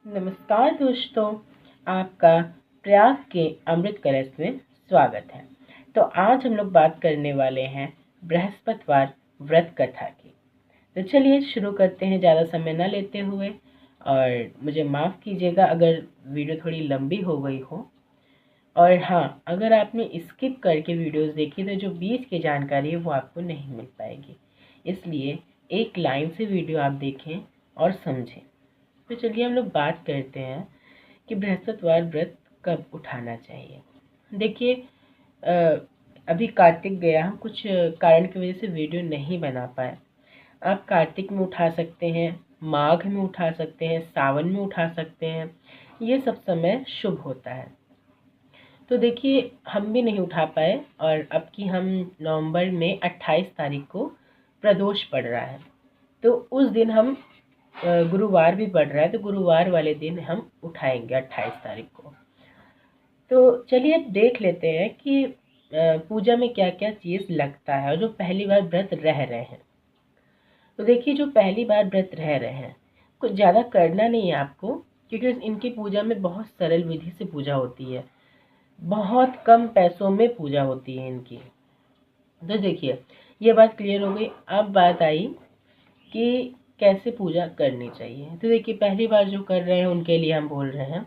नमस्कार दोस्तों, आपका प्रयास के अमृत कलश में स्वागत है। तो आज हम लोग बात करने वाले हैं बृहस्पतिवार व्रत कथा की। तो चलिए शुरू करते हैं ज़्यादा समय ना लेते हुए। और मुझे माफ़ कीजिएगा अगर वीडियो थोड़ी लंबी हो गई हो। और हाँ, अगर आपने स्किप करके वीडियोस देखी तो जो बीच की जानकारी है वो आपको नहीं मिल पाएगी। इसलिए एक लाइन से वीडियो आप देखें और समझें। तो चलिए हम लोग बात करते हैं कि बृहस्पतिवार व्रत कब उठाना चाहिए। देखिए, अभी कार्तिक गया, हम कुछ कारण की वजह से वीडियो नहीं बना पाए। आप कार्तिक में उठा सकते हैं, माघ में उठा सकते हैं, सावन में उठा सकते हैं। ये सब समय शुभ होता है। तो देखिए, हम भी नहीं उठा पाए और अब की हम नवंबर में 28 तारीख को प्रदोष पड़ रहा है। तो उस दिन हम गुरुवार भी पड़ रहा है, तो गुरुवार वाले दिन हम उठाएंगे 28 तारीख को। तो चलिए अब देख लेते हैं कि पूजा में क्या क्या चीज़ लगता है। और जो पहली बार व्रत रह रहे हैं, तो देखिए जो पहली बार व्रत रह रहे हैं, कुछ ज़्यादा करना नहीं है आपको, क्योंकि इनकी पूजा में बहुत सरल विधि से पूजा होती है, बहुत कम पैसों में पूजा होती है इनकी। तो देखिए, ये बात क्लियर हो गई। अब बात आई कि कैसे पूजा करनी चाहिए। तो देखिए, पहली बार जो कर रहे हैं उनके लिए हम बोल रहे हैं,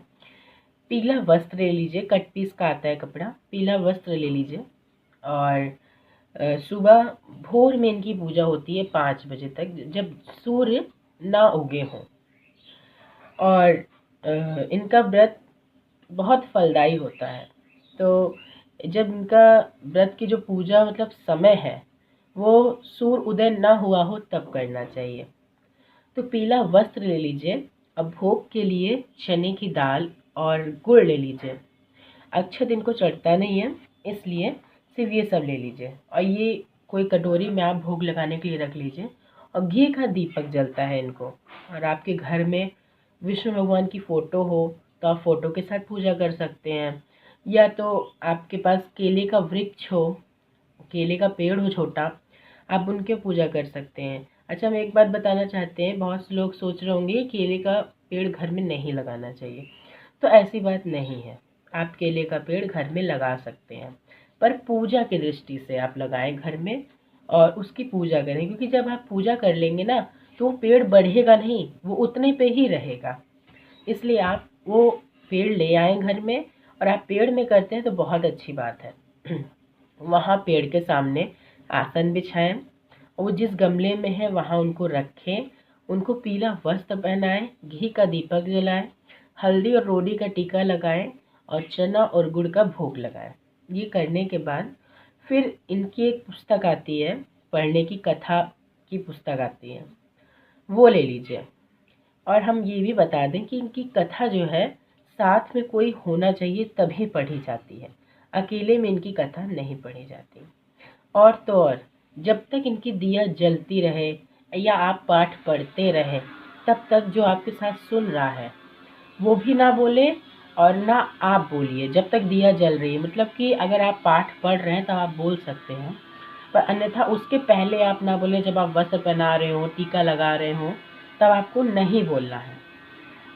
पीला वस्त्र ले लीजिए, कट पीस का आता है कपड़ा, पीला वस्त्र ले लीजिए। और सुबह भोर में इनकी पूजा होती है 5 बजे तक, जब सूर्य ना उगे हों। और इनका व्रत बहुत फलदायी होता है। तो जब इनका व्रत की जो पूजा मतलब समय है, वो सूर्य उदय ना हुआ हो तब करना चाहिए। तो पीला वस्त्र ले लीजिए। अब भोग के लिए चने की दाल और गुड़ ले लीजिए। अक्षत इनको चढ़ता नहीं है, इसलिए सिर्फ ये सब ले लीजिए। और ये कोई कटोरी में आप भोग लगाने के लिए रख लीजिए। और घी का दीपक जलता है इनको। और आपके घर में विष्णु भगवान की फ़ोटो हो तो आप फ़ोटो के साथ पूजा कर सकते हैं, या तो आपके पास केले का वृक्ष हो, केले का पेड़ हो छोटा, आप उनके पूजा कर सकते हैं। अच्छा, हम एक बात बताना चाहते हैं, बहुत से लोग सोच रहे होंगे केले का पेड़ घर में नहीं लगाना चाहिए। तो ऐसी बात नहीं है, आप केले का पेड़ घर में लगा सकते हैं, पर पूजा की दृष्टि से आप लगाएं घर में और उसकी पूजा करें। क्योंकि जब आप पूजा कर लेंगे ना, तो वो पेड़ बढ़ेगा नहीं, वो उतने पे ही रहेगा। इसलिए आप वो पेड़ ले आएँ घर में, और आप पेड़ में करते हैं तो बहुत अच्छी बात है। वहाँ पेड़ के सामने आसन बिछाएं, और वो जिस गमले में है वहाँ उनको रखें, उनको पीला वस्त्र पहनाएं, घी का दीपक जलाएं, हल्दी और रोली का टीका लगाएं और चना और गुड़ का भोग लगाएं। ये करने के बाद फिर इनकी एक पुस्तक आती है, पढ़ने की कथा की पुस्तक आती है, वो ले लीजिए। और हम ये भी बता दें कि इनकी कथा जो है, साथ में कोई होना चाहिए तभी पढ़ी जाती है, अकेले में इनकी कथा नहीं पढ़ी जाती। और तो और, जब तक इनकी दिया जलती रहे या आप पाठ पढ़ते रहे, तब तक जो आपके साथ सुन रहा है वो भी ना बोले और ना आप बोलिए। जब तक दिया जल रही है, मतलब कि अगर आप पाठ पढ़ रहे हैं तब आप बोल सकते हैं, पर अन्यथा उसके पहले आप ना बोलें। जब आप वस्त्र पहना रहे हो, टीका लगा रहे हो, तब आपको नहीं बोलना है।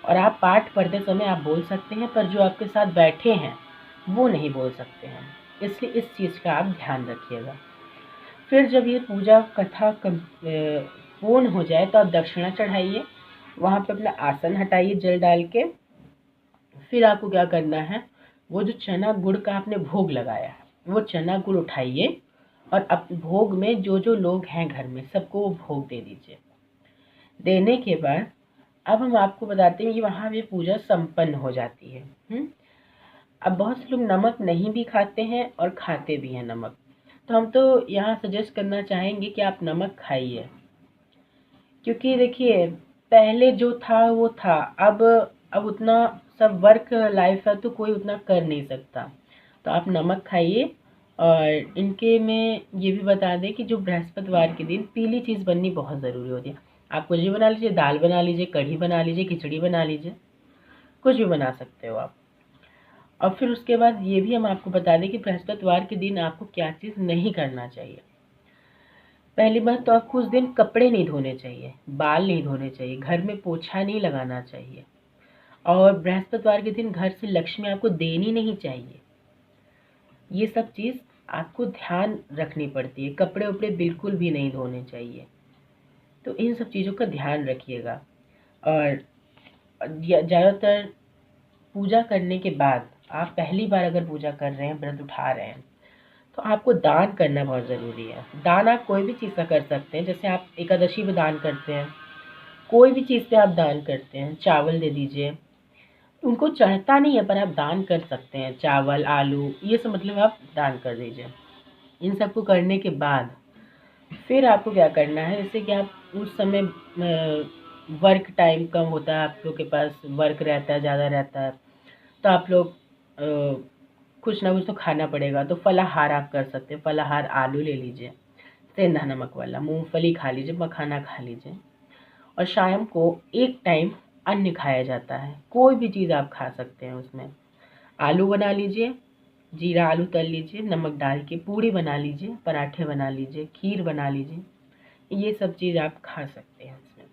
और आप पाठ पढ़ते समय आप बोल सकते हैं, पर जो आपके साथ बैठे हैं वो नहीं बोल सकते हैं। इसलिए इस चीज़ का आप ध्यान रखिएगा। फिर जब ये पूजा कथा पूर्ण हो जाए तो आप दक्षिणा चढ़ाइए, वहाँ पे अपना आसन हटाइए जल डाल के। फिर आपको क्या करना है, वो जो चना गुड़ का आपने भोग लगाया है, वो चना गुड़ उठाइए और अप भोग में जो जो लोग हैं घर में सबको वो भोग दे दीजिए। देने के बाद अब हम आपको बताते हैं कि वहाँ पे पूजा संपन्न हो जाती है। अब बहुत से लोग नमक नहीं भी खाते हैं और खाते भी हैं नमक, तो हम तो यहाँ सजेस्ट करना चाहेंगे कि आप नमक खाइए। क्योंकि देखिए, पहले जो था वो था, अब उतना सब वर्क लाइफ है तो कोई उतना कर नहीं सकता। तो आप नमक खाइए। और इनके में ये भी बता दें कि जो बृहस्पतिवार के दिन पीली चीज़ बननी बहुत ज़रूरी होती है। आप कुछ भी बना लीजिए, दाल बना लीजिए, कढ़ी बना लीजिए, खिचड़ी बना लीजिए, कुछ भी बना सकते हो आप। और फिर उसके बाद ये भी हम आपको बता दें कि बृहस्पतिवार के दिन आपको क्या चीज़ नहीं करना चाहिए। पहली बात तो आपको उस दिन कपड़े नहीं धोने चाहिए, बाल नहीं धोने चाहिए, घर में पोछा नहीं लगाना चाहिए। और बृहस्पतिवार के दिन घर से लक्ष्मी आपको देनी नहीं चाहिए। ये सब चीज़ आपको ध्यान रखनी पड़ती है। कपड़े उपड़े बिल्कुल भी नहीं धोने चाहिए। तो इन सब चीज़ों का ध्यान रखिएगा। और ज़्यादातर पूजा करने के बाद, आप पहली बार अगर पूजा कर रहे हैं, व्रत उठा रहे हैं, तो आपको दान करना बहुत ज़रूरी है। दान आप कोई भी चीज़ का कर सकते हैं। जैसे आप एकादशी पे दान करते हैं, कोई भी चीज़ पे आप दान करते हैं, चावल दे दीजिए। उनको चढ़ता नहीं है पर आप दान कर सकते हैं। चावल, आलू, ये सब मतलब आप दान कर दीजिए। इन सबको करने के बाद फिर आपको क्या करना है, जैसे कि आप उस समय वर्क टाइम कम होता है, आप लोग के पास वर्क रहता है, ज़्यादा रहता है, तो आप लोग कुछ ना कुछ तो खाना पड़ेगा। तो फलाहार आप कर सकते हैं। फलाहार आलू ले लीजिए, सेंधा नमक वाला, मूंगफली खा लीजिए, मखाना खा लीजिए। और शाम को एक टाइम अन्न खाया जाता है। कोई भी चीज़ आप खा सकते हैं उसमें। आलू बना लीजिए, जीरा आलू तल लीजिए, नमक डाल के पूड़ी बना लीजिए, पराठे बना लीजिए, खीर बना लीजिए। ये सब चीज़ आप खा सकते हैं उसमें।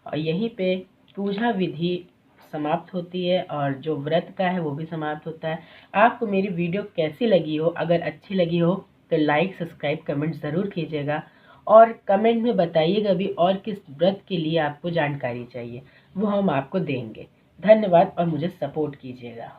और यहीं पे पूजा विधि समाप्त होती है और जो व्रत का है वो भी समाप्त होता है। आपको मेरी वीडियो कैसी लगी हो, अगर अच्छी लगी हो तो लाइक, सब्सक्राइब, कमेंट ज़रूर कीजिएगा। और कमेंट में बताइएगा भी और किस व्रत के लिए आपको जानकारी चाहिए, वो हम आपको देंगे। धन्यवाद और मुझे सपोर्ट कीजिएगा।